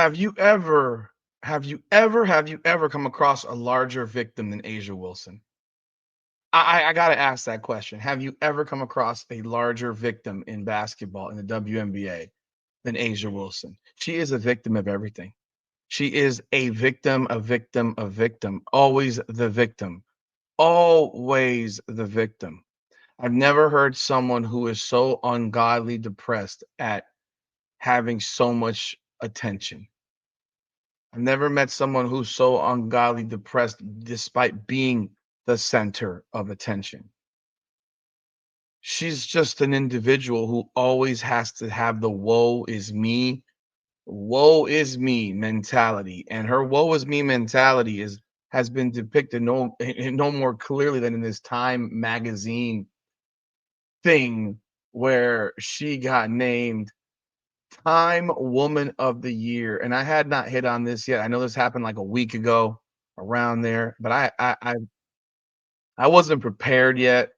Have you ever have you ever come across a larger victim than Asia Wilson? I gotta ask that question. Have you ever come across a larger victim in basketball in the WNBA than Asia Wilson? She is a victim of everything. She is a victim, a victim, a victim. Always the victim. Always the victim. I've never heard someone who is so ungodly depressed at having so much attention. I've never met someone who's so ungodly depressed despite being the center of attention. She's just an individual who always has to have the woe is me mentality. And her woe is me mentality is has been depicted no more clearly than in this Time magazine thing where she got named Time Woman of the Year. And I had not hit on this yet. I know this happened like a week ago around there, but I wasn't prepared yet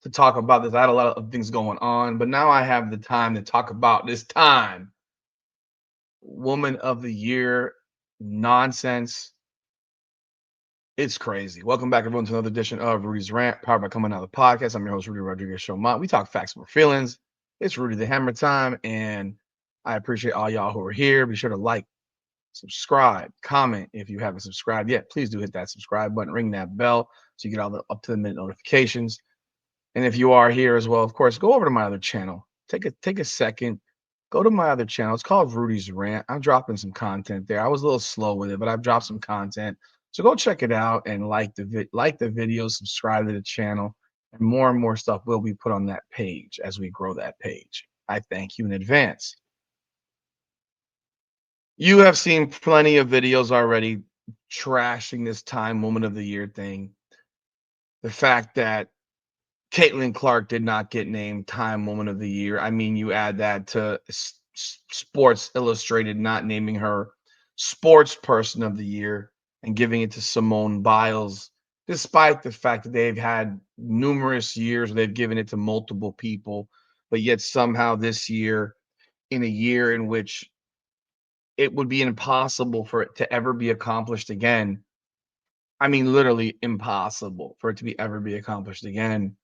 to talk about this. I had a lot of things going on, but now I have the time to talk about this Time Woman of the Year nonsense. It's crazy. Welcome back, everyone, to another edition of Rudy's Rant, powered by Coming Out of the Podcast. I'm your host, Rudy Rodriguez Showmont. We talk facts over feelings. It's Rudy the Hammer time, and I appreciate all y'all who are here. Be sure to like, subscribe, comment if you haven't subscribed yet. Please do hit that subscribe button, ring that bell so you get all the up to the minute notifications. And if you are here as well, of course, go over to my other channel. Take a second, go to my other channel. It's called Rudy's Rant. I'm dropping some content there. I was a little slow with it, but I've dropped some content. So go check it out and like the video, subscribe to the channel, and more stuff will be put on that page as we grow that page. I thank you in advance. You have seen plenty of videos already trashing this Time Woman of the Year thing. The fact that Caitlin Clark did not get named Time Woman of the Year. I mean, you add that to Sports Illustrated not naming her Sports Person of the Year and giving it to Simone Biles, despite the fact that they've had numerous years where they've given it to multiple people, but yet somehow this year, in a year in which it would be impossible for it to ever be accomplished again. I mean, literally impossible for it to be ever be accomplished again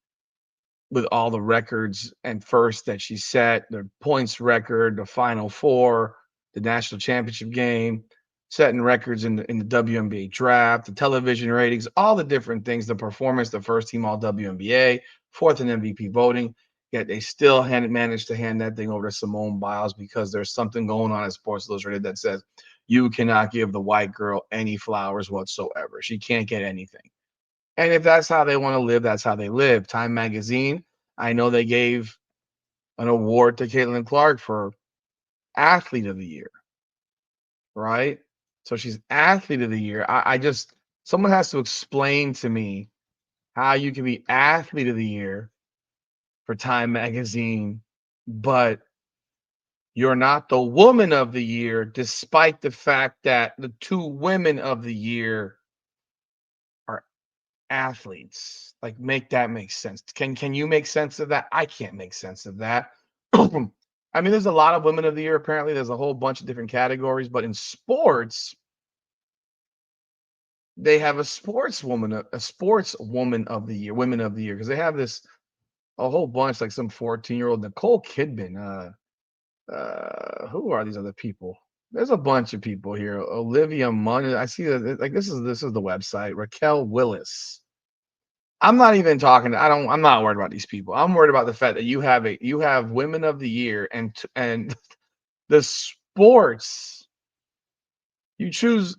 with all the records and firsts that she set, the points record, the Final Four, the national championship game, setting records in the WNBA draft, the television ratings, all the different things, the performance, the first team all WNBA, fourth in MVP voting. Yet they still hadn't managed to hand that thing over to Simone Biles because there's something going on at Sports Illustrated that says you cannot give the white girl any flowers whatsoever. She can't get anything. And if that's how they want to live, that's how they live. Time Magazine, I know they gave an award to Caitlin Clark for Athlete of the Year, right? So she's Athlete of the Year. I just, someone has to explain to me how you can be Athlete of the Year for Time Magazine, but you're not the Woman of the Year, despite the fact that the two Women of the Year are athletes. Like, make that make sense. Can you make sense of that? I can't make sense of that. I mean, there's a lot of Women of the Year. Apparently, there's a whole bunch of different categories, but in sports, they have a sports woman of the year, women of the year, because they have this a whole bunch, like some 14-year-old Nicole Kidman. Who are these other people? There's a bunch of people here. Olivia Munn. I see that like this is the website. Raquel Willis. I'm not even talking. I'm not worried about these people. I'm worried about the fact that you have women of the year and the sports. You choose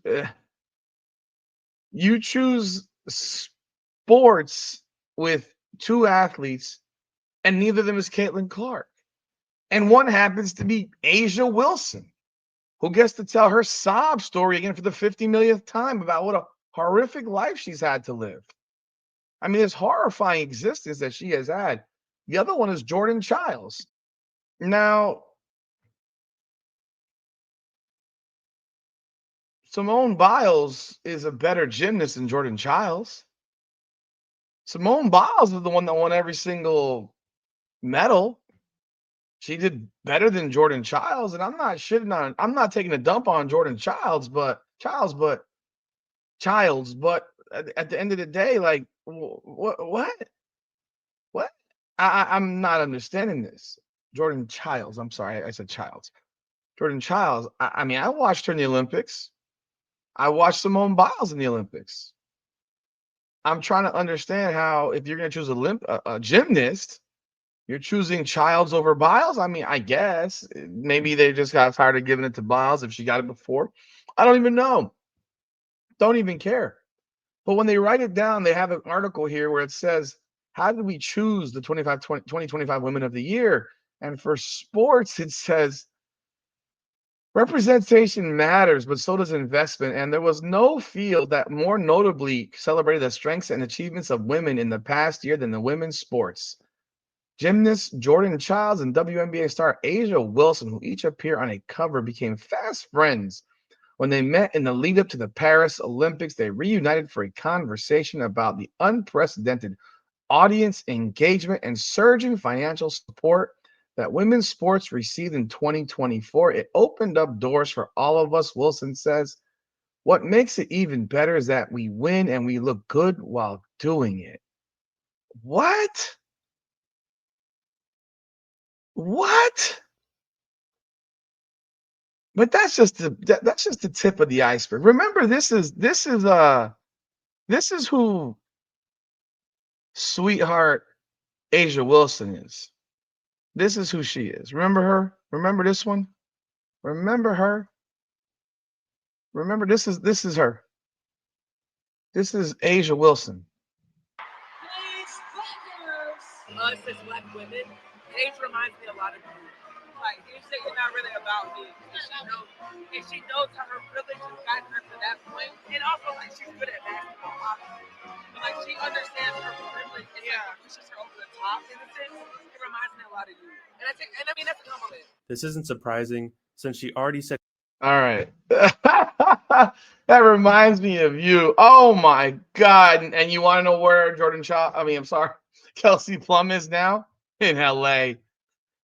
you choose sports with two athletes, and neither of them is Caitlin Clark. And one happens to be Asia Wilson, who gets to tell her sob story again for the 50 millionth time about what a horrific life she's had to live. I mean, this horrifying existence that she has had. The other one is Jordan Childs. Now, Simone Biles is a better gymnast than Jordan Childs. Simone Biles is the one that won every single medal. She did better than Jordan Childs, and I'm not taking a dump on Jordan Childs, but at the end of the day, like, what? I'm not understanding this. Jordan Childs. I'm sorry, I said Childs. Jordan Childs. I mean, I watched her in the Olympics. I watched Simone Biles in the Olympics. I'm trying to understand how, if you're going to choose a gymnast, you're choosing Childs over Biles. I mean, I guess maybe they just got tired of giving it to Biles if she got it before. I don't even know. Don't even care. But when they write it down, they have an article here where it says, how did we choose the 2025 Women of the Year? And for sports, it says, representation matters, but so does investment. And there was no field that more notably celebrated the strengths and achievements of women in the past year than the women's sports. Gymnast Jordan Childs and WNBA star Asia Wilson, who each appear on a cover, became fast friends. When they met in the lead up to the Paris Olympics, they reunited for a conversation about the unprecedented audience engagement and surging financial support that women's sports received in 2024. It opened up doors for all of us, Wilson says. What makes it even better is that we win and we look good while doing it. What? What? But that's just the tip of the iceberg. Remember, this is who sweetheart Asia Wilson is. This is who she is. Remember her? Remember this one? Remember her? Remember this is her. This is Asia Wilson. Please, black girls. Us as black women, age reminds me a lot of you. Like, you say you're not really about me. And she knows how her privilege has gotten her to that point. And also, like, she's good at basketball, obviously. But, like, she understands her privilege and like, pushes her over the top in a sense. It reminds me a lot of you. And I mean, that's a compliment. This isn't surprising since she already said. All right. That reminds me of you. Oh my God. And you want to know where I'm sorry, Kelsey Plum is now? In LA.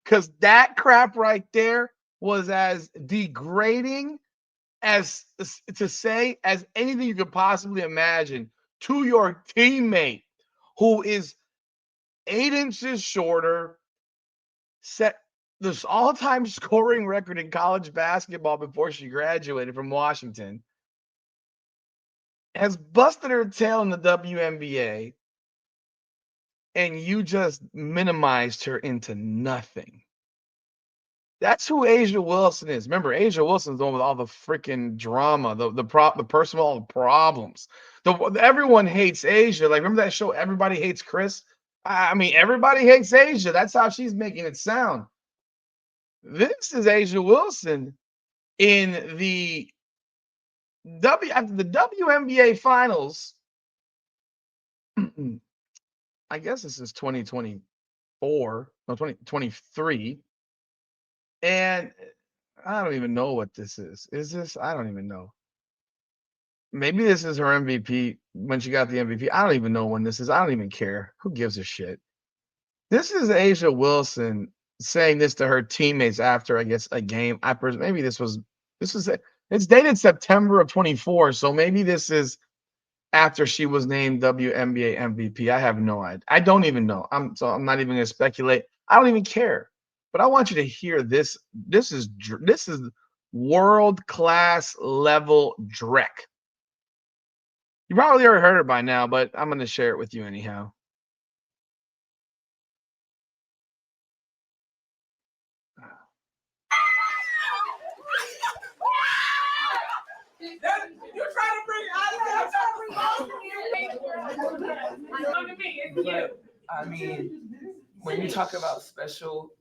Because that crap right there was as degrading as to say as anything you could possibly imagine to your teammate who is 8 inches shorter, set this all-time scoring record in college basketball before she graduated from Washington, has busted her tail in the WNBA, and you just minimized her into nothing. That's who Asia Wilson is. Remember, Asia Wilson's the one with all the freaking drama, the personal problems. Everyone hates Asia. Like, remember that show, Everybody Hates Chris? I mean, everybody hates Asia. That's how she's making it sound. This is Asia Wilson in after the WNBA finals. I guess this is 2024, no, 2023. And I don't even know what this is. Is this? I don't even know. Maybe this is her MVP when she got the MVP. I don't even know when this is. I don't even care. Who gives a shit? This is Asia Wilson saying this to her teammates after, I guess, a game. Maybe this was it's dated September of 24, so maybe this is after she was named WNBA MVP. I have no idea. I don't even know. I'm not even going to speculate. I don't even care. But I want you to hear this. This is world class level dreck. You probably already heard it by now, but I'm going to share it with you anyhow. You're trying to bring But I mean, when you talk about special,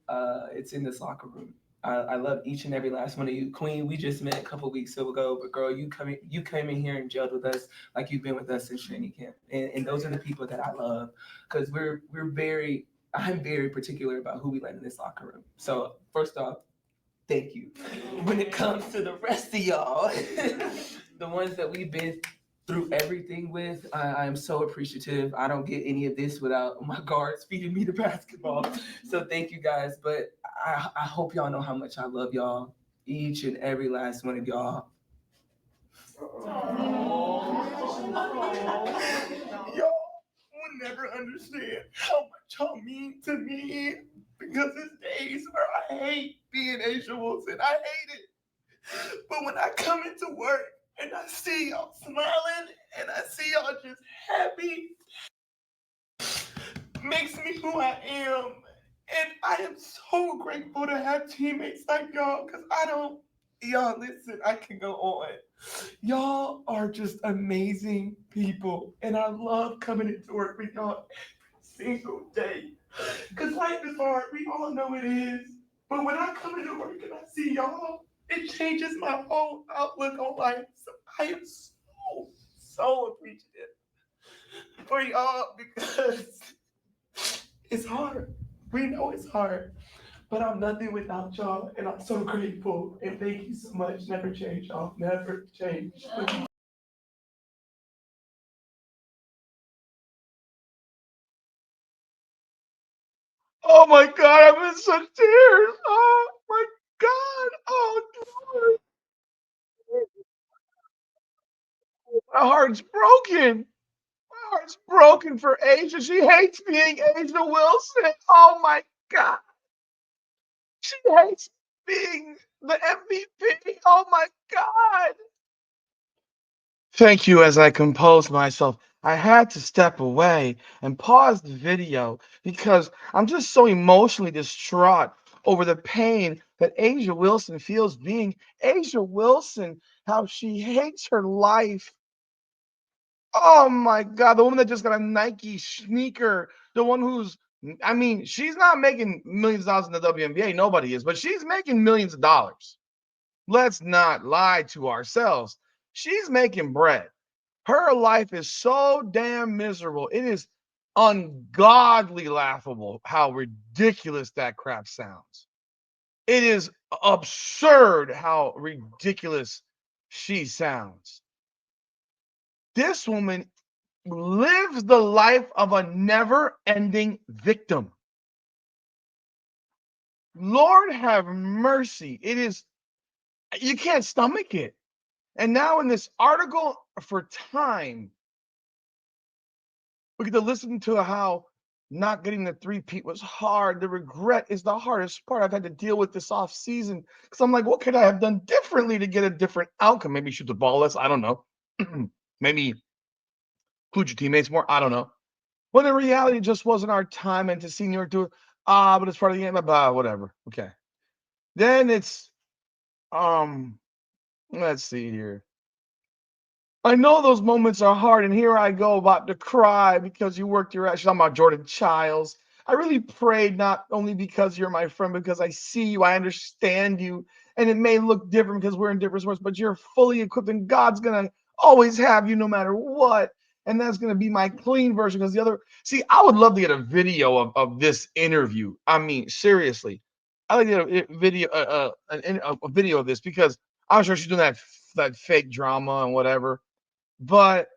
it's in this locker room. I love each and every last one of you. Queen, we just met a couple weeks ago, but girl, you came in here and gelled with us like you've been with us since training camp. And those are the people that I love, because I'm very particular about who we let in this locker room. So first off, thank you. When it comes to the rest of y'all, the ones that we've been through everything with, I am so appreciative. I don't get any of this without my guards feeding me the basketball. So thank you guys. But I hope y'all know how much I love y'all, each and every last one of y'all. Y'all will never understand how much y'all mean to me, because there's days where I hate being Asia Wilson. I hate it. But when I come into work and I see y'all smiling and I see y'all just happy, makes me who I am. And I am so grateful to have teammates like y'all, because y'all, listen, I can go on. Y'all are just amazing people. And I love coming into work with y'all every single day. Because life is hard. We all know it is. But when I come into work and I see y'all, it changes my whole outlook on life. So I am so appreciative for y'all, because it's hard. We know it's hard. But I'm nothing without y'all, and I'm so grateful. And thank you so much. Never change, y'all. Never change. Oh my God, I'm in such tears. Oh my God. Oh Lord. My heart's broken. My heart's broken for Asia. She hates being Asia Wilson. Oh my God. She hates being the MVP. Oh my God. Thank you. As I composed myself, I had to step away and pause the video because I'm just so emotionally distraught over the pain that Asia Wilson feels being Asia Wilson, how she hates her life. Oh my God, the woman that just got a Nike sneaker, the one who's, I mean, she's not making millions of dollars in the WNBA, nobody is, but she's making millions of dollars. Let's not lie to ourselves. She's making bread. Her life is so damn miserable. It is ungodly laughable how ridiculous that crap sounds. It is absurd how ridiculous she sounds. This woman lives the life of a never ending victim. Lord have mercy. It is, you can't stomach it. And now in this article for Time, we get to listen to how not getting the three-peat was hard. The regret is the hardest part I've had to deal with this off season. Because I'm like, what could I have done differently to get a different outcome? Maybe shoot the ball less. I don't know. Maybe include your teammates more. I don't know. When in reality, it just wasn't our time. And to see New York do it, but it's part of the game. Blah, whatever. Okay. Then it's let's see here. I know those moments are hard, and here I go about to cry because you worked your ass. She's talking about Jordan Childs. I really prayed not only because you're my friend, because I see you, I understand you, and it may look different because we're in different sports, but you're fully equipped, and God's gonna always have you no matter what. And that's gonna be my clean version. Because the other, see, I would love to get a video of this interview. I mean, seriously, I like to get a video, a video of this because I'm sure she's doing that fake drama and whatever. But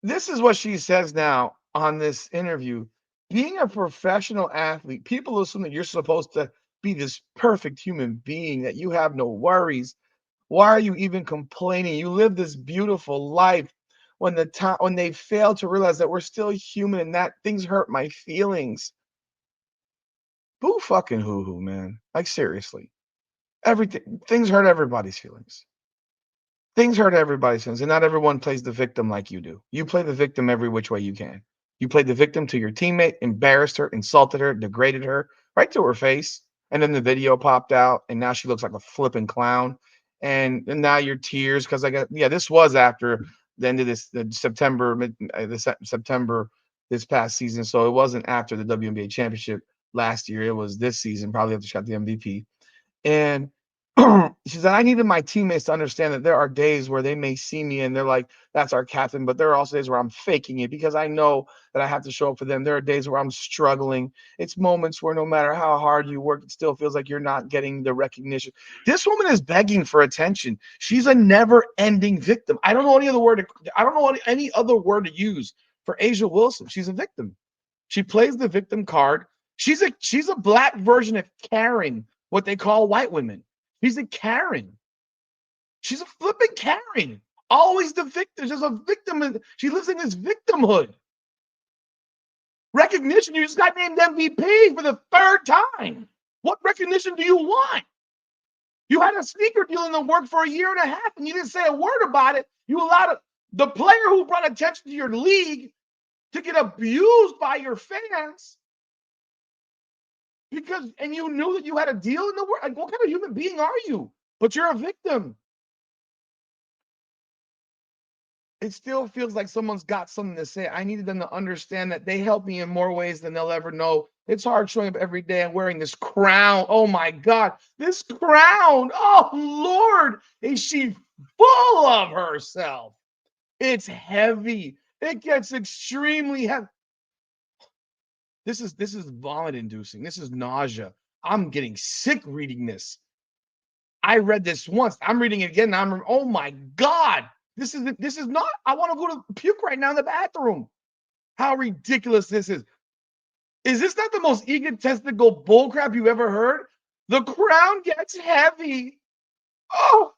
this is what she says now on this interview. Being a professional athlete, people assume that you're supposed to be this perfect human being, that you have no worries. Why are you even complaining? You live this beautiful life. When they fail to realize that we're still human and that things hurt my feelings. Boo fucking hoo-hoo, man. Like seriously. Everything, things hurt everybody's feelings. Things hurt everybody's feelings, and not everyone plays the victim like you do. You play the victim every which way you can. You played the victim to your teammate, embarrassed her, insulted her, degraded her right to her face, and then the video popped out, and now she looks like a flipping clown. And now your tears, because I got, yeah, this was after the end of the September this past season, so it wasn't after the WNBA championship last year. It was this season, probably after she got the MVP. And she said, I needed my teammates to understand that there are days where they may see me and they're like, that's our captain. But there are also days where I'm faking it because I know that I have to show up for them. There are days where I'm struggling. It's moments where no matter how hard you work, it still feels like you're not getting the recognition. This woman is begging for attention. She's a never ending victim. I don't know any other word. I don't know any other word to use for Asia Wilson. She's a victim. She plays the victim card. She's a black version of Karen, what they call white women. She's a Karen. She's a flipping Karen. Always the victim. She's a victim. She lives in this victimhood. Recognition. You just got named MVP for the 3rd time. What recognition do you want? You had a sneaker deal in the work for a year and a half, and you didn't say a word about it. You allowed the player who brought attention to your league to get abused by your fans and you knew that you had a deal in the work. Like, what kind of human being are you? But you're a victim. It still feels like someone's got something to say. I needed them to understand that they help me in more ways than they'll ever know. It's hard showing up every day and wearing this crown. Oh my God, this crown. Oh Lord, is she full of herself? It's heavy. It gets extremely heavy. This is vomit inducing. This is nausea. I'm getting sick reading this. I read this once. I'm reading it again. Oh my God. This is not, I want to go to puke right now in the bathroom. How ridiculous this is. Is this not the most egotistical bullcrap you've ever heard? The crown gets heavy. Oh,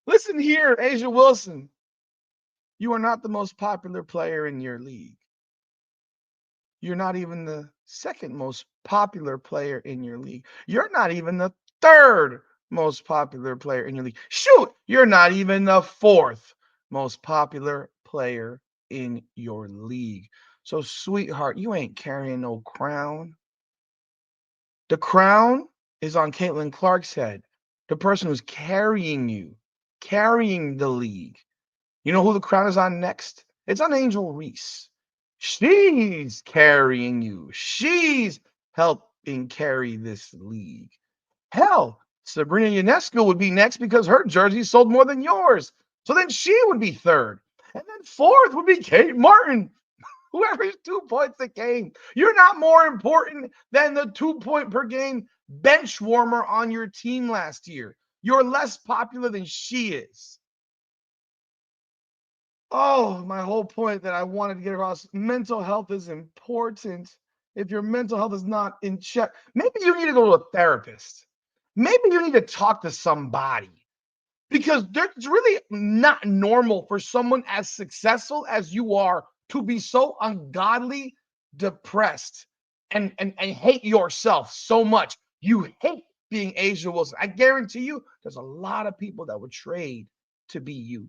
listen here, Asia Wilson. You are not the most popular player in your league. You're not even the 2nd most popular player in your league. You're not even the 3rd most popular player in your league. Shoot, you're not even the 4th most popular player in your league. So, sweetheart, you ain't carrying no crown. The crown is on Caitlin Clark's head, the person who's carrying you, carrying the league. You know who the crown is on next? It's on Angel Reese. She's carrying you. She's helping carry this league. Hell, Sabrina Ionescu would be next because her jersey sold more than yours. So then she would be 3rd. And then 4th would be Kate Martin. Whoever's 2 points a game. You're not more important than the 2-point per game bench warmer on your team last year. You're less popular than she is. Oh, my whole point that I wanted to get across, mental health is important. If your mental health is not in check, maybe you need to go to a therapist. Maybe you need to talk to somebody because it's really not normal for someone as successful as you are to be so ungodly, depressed, and hate yourself so much. You hate being Asia Wilson. I guarantee you there's a lot of people that would trade to be you.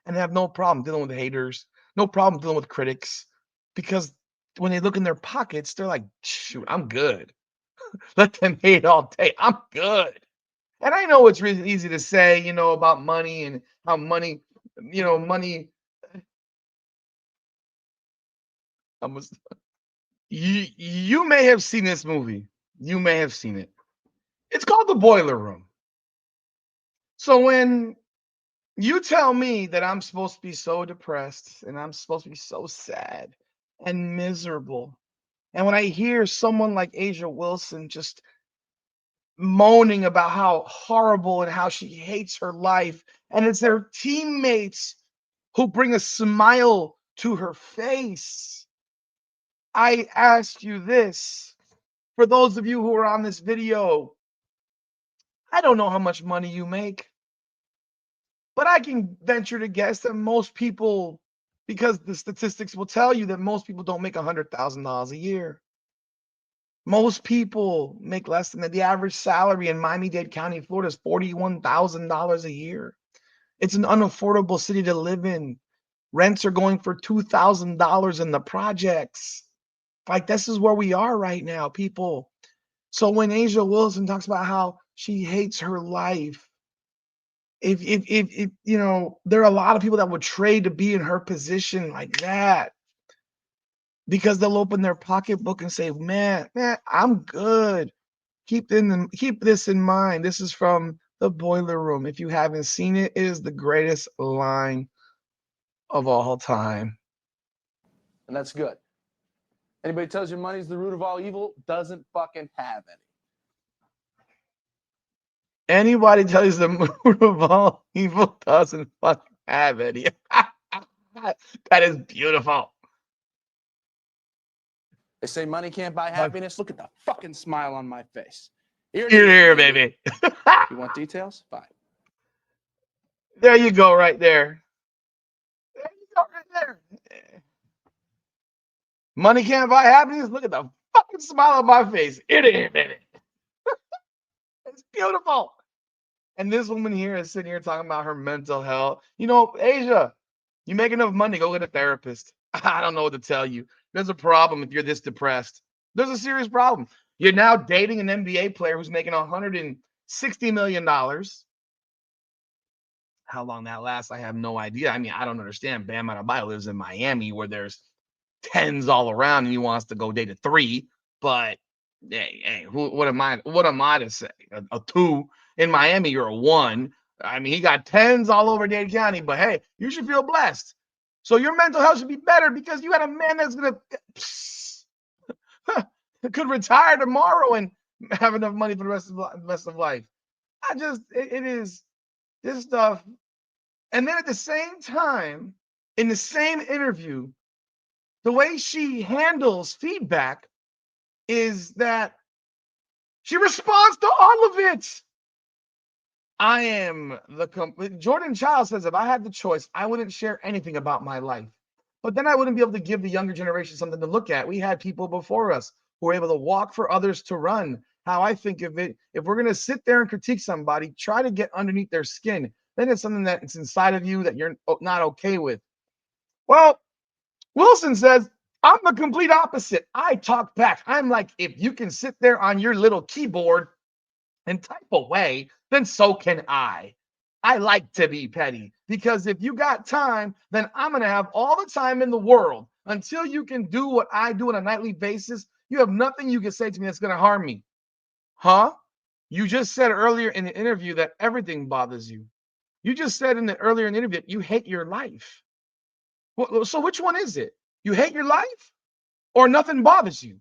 And have no problem dealing with haters, no problem dealing with critics, because when they look in their pockets, they're like, shoot, I'm good. Let them hate all day. I'm good. And I know it's really easy to say, about money and how money. You may have seen this movie. You may have seen it. It's called The Boiler Room. So when you tell me that I'm supposed to be so depressed and I'm supposed to be so sad and miserable, and when I hear someone like Asia Wilson just moaning about how horrible and how she hates her life, and it's their teammates who bring a smile to her face, I ask you this, for those of you who are on this video, I don't know how much money you make, but I can venture to guess that most people, because the statistics will tell you that most people don't make $100,000 a year. Most people make less than that. The average salary in Miami-Dade County, Florida is $41,000 a year. It's an unaffordable city to live in. Rents are going for $2,000 in the projects. Like, this is where we are right now, people. So when Asia Wilson talks about how she hates her life, if there are a lot of people that would trade to be in her position like that, because they'll open their pocketbook and say, man, I'm good. Keep this in mind. This is from The Boiler Room. If you haven't seen it, it is the greatest line of all time. And that's good. Anybody tells you money's the root of all evil doesn't fucking have any. Anybody tells you the root of all evil doesn't fucking have any. That is beautiful. They say money can't buy happiness. Look at the fucking smile on my face. You're here, baby. You want details? Fine. There you go, right there. There you go, right there. Money can't buy happiness. Look at the fucking smile on my face. It is, baby. It's beautiful. And this woman here is sitting here talking about her mental health. You know, Asia, you make enough money, go get a therapist. I don't know what to tell you. There's a problem if you're this depressed. There's a serious problem. You're now dating an NBA player who's making $160 million. How long that lasts, I have no idea. I mean, I don't understand. Bam Adebayo lives in Miami where there's tens all around and he wants to go date a 3. But hey, what am I to say? A 2 in Miami, you're a 1. I mean, he got tens all over Dade County, but hey, you should feel blessed. So your mental health should be better because you got a man that's gonna could retire tomorrow and have enough money for the rest of life. It is this stuff. And then at the same time, in the same interview, the way she handles feedback is that she responds to all of it. I am Jordan Child says, if I had the choice, I wouldn't share anything about my life. But then I wouldn't be able to give the younger generation something to look at. We had people before us who were able to walk for others to run. How I think of it, if we're going to sit there and critique somebody, try to get underneath their skin. Then it's something that's inside of you that you're not okay with. Well, Wilson says, I'm the complete opposite. I talk back. I'm like, if you can sit there on your little keyboard and type away, then so can I. I like to be petty because if you got time, then I'm going to have all the time in the world. Until you can do what I do on a nightly basis, you have nothing you can say to me that's going to harm me. Huh? You just said earlier in the interview that everything bothers you. You just said earlier in the interview that you hate your life. Well, so which one is it? You hate your life or nothing bothers you?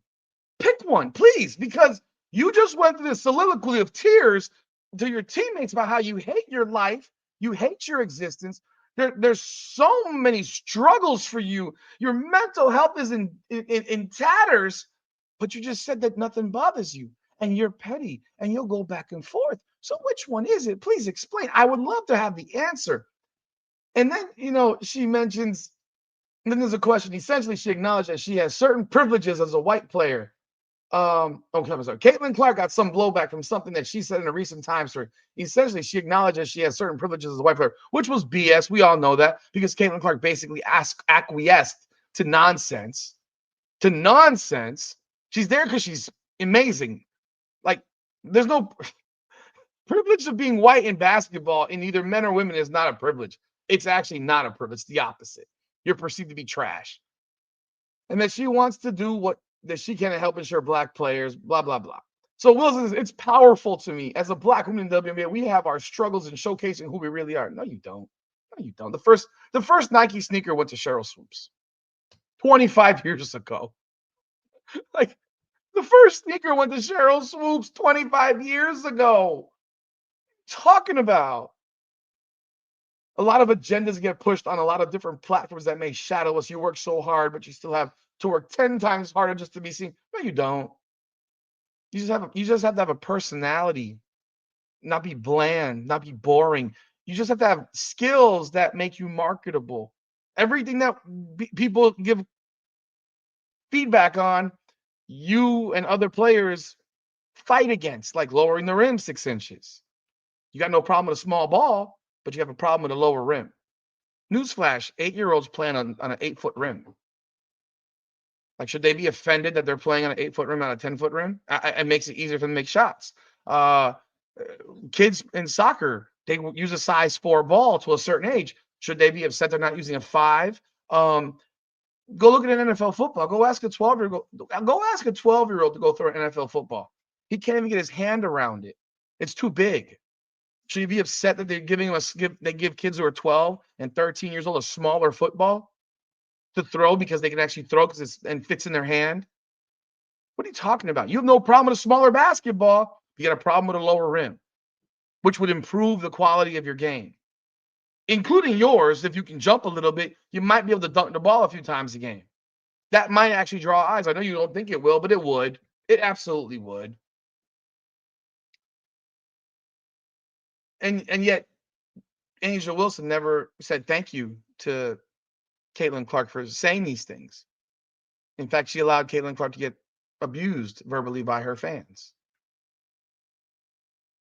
Pick one, please, because you just went through this soliloquy of tears to your teammates about how you hate your life, you hate your existence. There's so many struggles for you. Your mental health is in tatters, but you just said that nothing bothers you and you're petty and you'll go back and forth. So which one is it? Please explain. I would love to have the answer. And then, she mentions, and then there's a question. Essentially, she acknowledged that she has certain privileges as a white player. I'm sorry. Caitlin Clark got some blowback from something that she said in a recent time story. Essentially, she acknowledged that she has certain privileges as a white player, which was BS. We all know that because Caitlin Clark basically acquiesced to nonsense. She's there because she's amazing. Like, there's no privilege of being white in basketball in either men or women is not a privilege. It's actually not a privilege. It's the opposite. You're perceived to be trash. And that she wants to do that she can help ensure black players, blah, blah, blah. So Wilson, it's powerful to me. As a black woman in WNBA, we have our struggles in showcasing who we really are. No, you don't. No, you don't. The first Nike sneaker went to Cheryl Swoops 25 years ago. Like, the first sneaker went to Cheryl Swoops 25 years ago. Talking about a lot of agendas get pushed on a lot of different platforms that may shadow us. You work so hard, but you still have to work 10 times harder just to be seen. No, you don't. You just have to have a personality, not be bland, not be boring. You just have to have skills that make you marketable. Everything that people give feedback on, you and other players fight against, like lowering the rim 6 inches. You got no problem with a small ball, but you have a problem with a lower rim. Newsflash, 8-year-olds playing on an 8-foot rim. Like, should they be offended that they're playing on an 8-foot rim, not a 10-foot rim? It makes it easier for them to make shots. Kids in soccer, they use a size 4 ball to a certain age. Should they be upset they're not using a 5? Go look at an NFL football. Go ask a 12-year-old. Go ask a 12-year-old to go through an NFL football. He can't even get his hand around it. It's too big. Should you be upset that they're they give kids who are 12 and 13 years old a smaller football to throw because they can actually throw and fits in their hand? What are you talking about? You have no problem with a smaller basketball. You got a problem with a lower rim, which would improve the quality of your game, including yours. If you can jump a little bit, you might be able to dunk the ball a few times a game. That might actually draw eyes. I know you don't think it will, but it would. It absolutely would. And yet Angel Wilson never said thank you to Caitlin Clark for saying these things. In fact, she allowed Caitlin Clark to get abused verbally by her fans,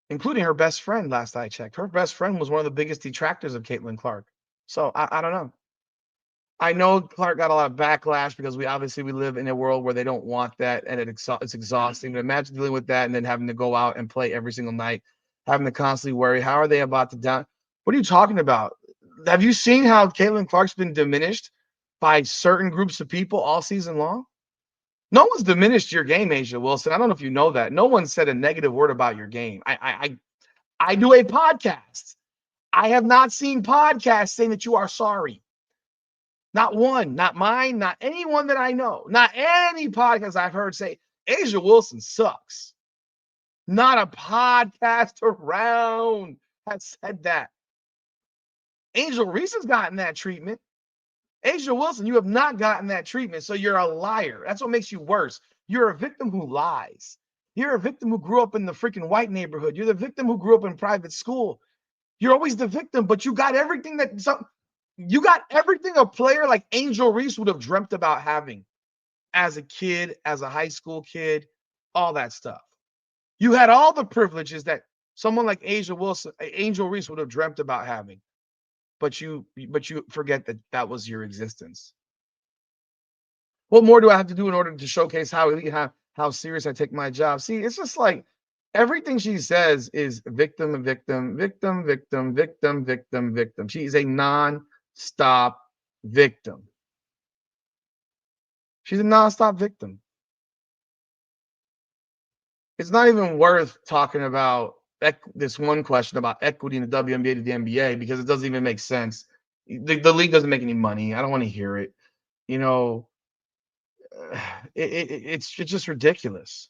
including her best friend. Last I checked, her best friend was one of the biggest detractors of Caitlin Clark. So I don't know. I know Clark got a lot of backlash because we live in a world where they don't want that, and it's exhausting. But imagine dealing with that and then having to go out and play every single night, having to constantly worry, how are they about to down? What are you talking about? Have you seen how Caitlin Clark's been diminished by certain groups of people all season long? No one's diminished your game, Asia Wilson. I don't know if you know that. No one said a negative word about your game. I do a podcast. I have not seen podcasts saying that you are sorry. Not one, not mine, not anyone that I know, not any podcast I've heard say Asia Wilson sucks. Not a podcast around has said that. Angel Reese has gotten that treatment. Asia Wilson, you have not gotten that treatment, so you're a liar. That's what makes you worse. You're a victim who lies. You're a victim who grew up in the freaking white neighborhood. You're the victim who grew up in private school. You're always the victim, but you got everything a player like Angel Reese would have dreamt about having as a kid, as a high school kid, all that stuff. You had all the privileges that someone like Angel Reese would have dreamt about having. But you forget that was your existence. What more do I have to do in order to showcase how serious I take my job? See, it's just like everything she says is victim, victim, victim, victim, victim, victim, victim. She's a non-stop victim. She's a non-stop victim. It's not even worth talking about this one question about equity in the WNBA to the NBA because it doesn't even make sense. The league doesn't make any money. I don't want to hear it. You know, it's just ridiculous.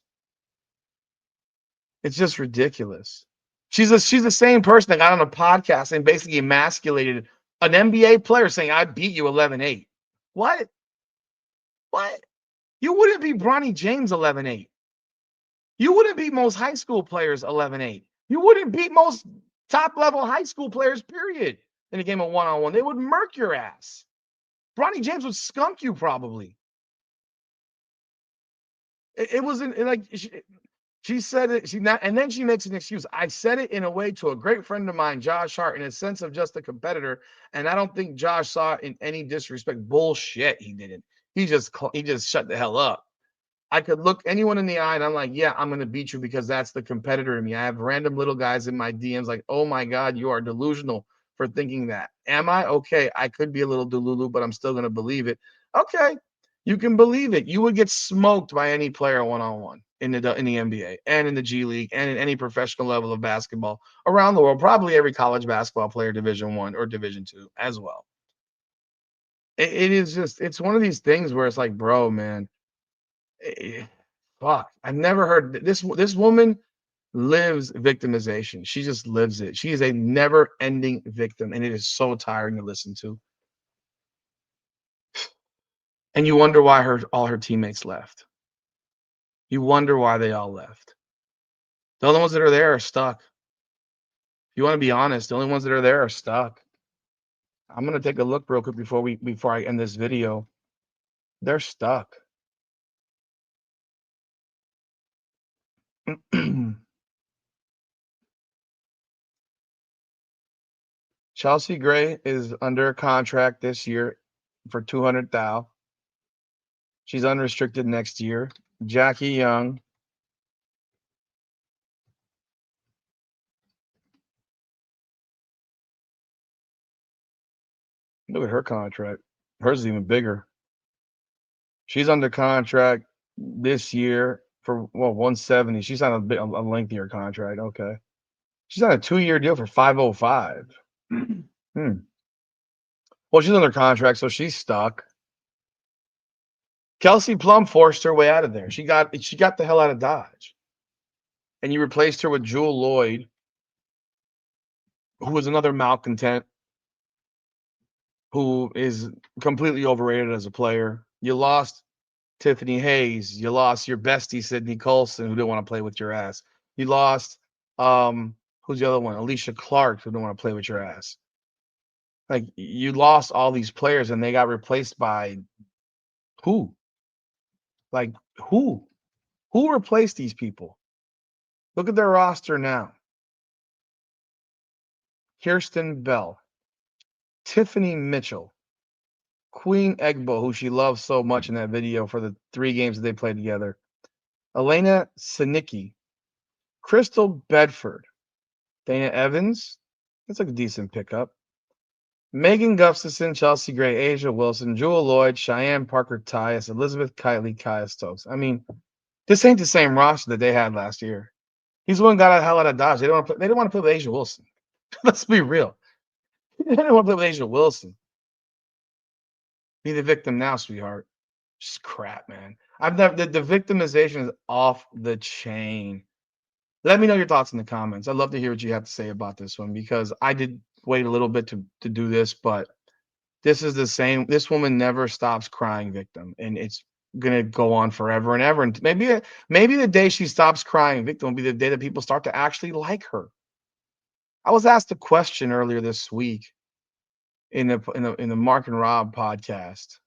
It's just ridiculous. She's the same person that got on a podcast and basically emasculated an NBA player saying, I beat you 11-8. What? You wouldn't beat Bronny James 11-8. You wouldn't beat most high school players 11-8. You wouldn't beat most top-level high school players, period, in a game of one-on-one. They would murk your ass. Bronny James would skunk you probably. It wasn't like she said it. And then she makes an excuse. I said it in a way to a great friend of mine, Josh Hart, in a sense of just a competitor. And I don't think Josh saw it in any disrespect. Bullshit, he didn't. He just shut the hell up. I could look anyone in the eye and I'm like, yeah, I'm going to beat you because that's the competitor in me. I have random little guys in my DMs like, oh my God, you are delusional for thinking that. Am I? Okay, I could be a little delulu, but I'm still going to believe it. Okay, you can believe it. You would get smoked by any player one-on-one in the NBA and in the G League and in any professional level of basketball around the world. Probably every college basketball player, Division I or Division II as well. It is just, it's one of these things where it's like, bro, man, fuck. I've never heard this woman lives victimization. She just lives it. She is a never-ending victim, and it is so tiring to listen to. And you wonder why all her teammates left. You wonder why they all left. The only ones that are there are stuck. If you want to be honest, the only ones that are there are stuck. I'm gonna take a look real quick before I end this video. They're stuck. Chelsea Gray is under a contract this year for $200,000. She's unrestricted next year. Jackie Young. Look at her contract. Hers is even bigger. She's under contract this year for 170. She's on a lengthier contract. Okay. She's on a 2-year deal for 505. Well, she's under contract, so she's stuck. Kelsey Plum forced her way out of there. She got the hell out of Dodge. And you replaced her with Jewel Lloyd, who was another malcontent, who is completely overrated as a player. You lost Tiffany Hayes. You lost your bestie, Sydney Colson, who didn't want to play with your ass. You lost, who's the other one? Alicia Clark, who didn't want to play with your ass. Like, you lost all these players and they got replaced by who? Like, who? Who replaced these people? Look at their roster now. Kirsten Bell, Tiffany Mitchell, Queen Egbo, who she loves so much in that video for the 3 games that they played together, Elena Sinicki, Crystal Bedford, Dana Evans. That's like a decent pickup. Megan Gustafson, Chelsea Gray, Asia Wilson, Jewel Lloyd, Cheyenne Parker Tyus, Elizabeth Kiley, Kaya Stokes. I mean, this ain't the same roster that they had last year. He's the one got the hell out of Dodge. They didn't want to play with Asia Wilson. Let's be real. They didn't want to play with Asia Wilson. Be the victim now, sweetheart. Just crap, man. I've never the victimization is off the chain. Let me know your thoughts in the comments. I'd love to hear what you have to say about this one because I did wait a little bit to do this, but this is the same. This woman never stops crying victim, and it's gonna go on forever and ever. And maybe the day she stops crying victim will be the day that people start to actually like her. I was asked a question earlier this week in the Mark and Rob podcast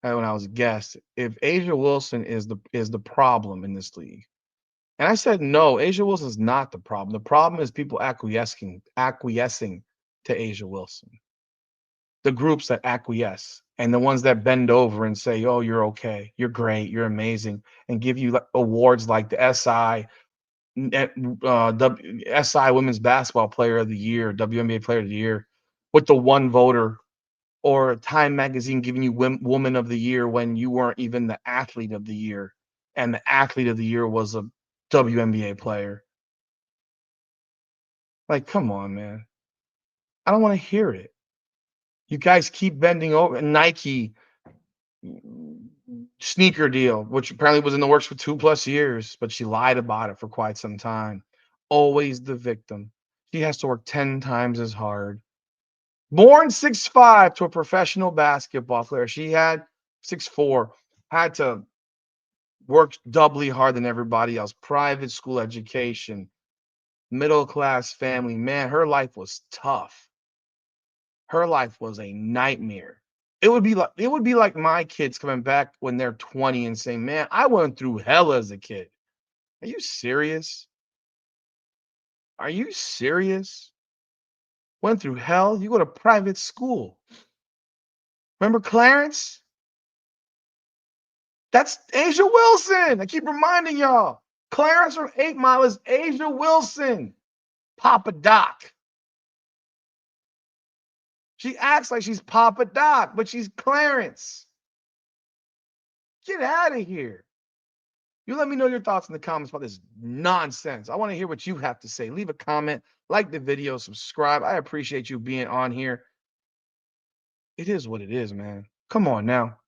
when I was a guest if Asia Wilson is the problem in this league. And I said, no, Asia Wilson is not the problem. The problem is people acquiescing to Asia Wilson. The groups that acquiesce and the ones that bend over and say, oh, you're okay, you're great, you're amazing, and give you awards like the SI Women's Basketball Player of the Year, WNBA Player of the Year, with the one voter, or Time Magazine giving you Woman of the Year when you weren't even the Athlete of the Year, and the Athlete of the Year was a WNBA player. Like, come on, man. I don't want to hear it. You guys keep bending over. Nike sneaker deal, which apparently was in the works for 2+ years, but she lied about it for quite some time. Always the victim. She has to work 10 times as hard. Born 6'5" to a professional basketball player. She had 6'4", had to work doubly hard than everybody else. Private school education, middle-class family. Man, her life was tough. Her life was a nightmare. It would be like my kids coming back when they're 20 and saying, man, I went through hell as a kid. Are you serious? Are you serious? Went through hell? You go to private school. Remember Clarence? That's Asia Wilson. I keep reminding y'all. Clarence from 8 Mile is Asia Wilson. Papa Doc. She acts like she's Papa Doc, but she's Clarence. Get out of here. You let me know your thoughts in the comments about this nonsense. I want to hear what you have to say. Leave a comment, like the video, subscribe. I appreciate you being on here. It is what it is, man. Come on now.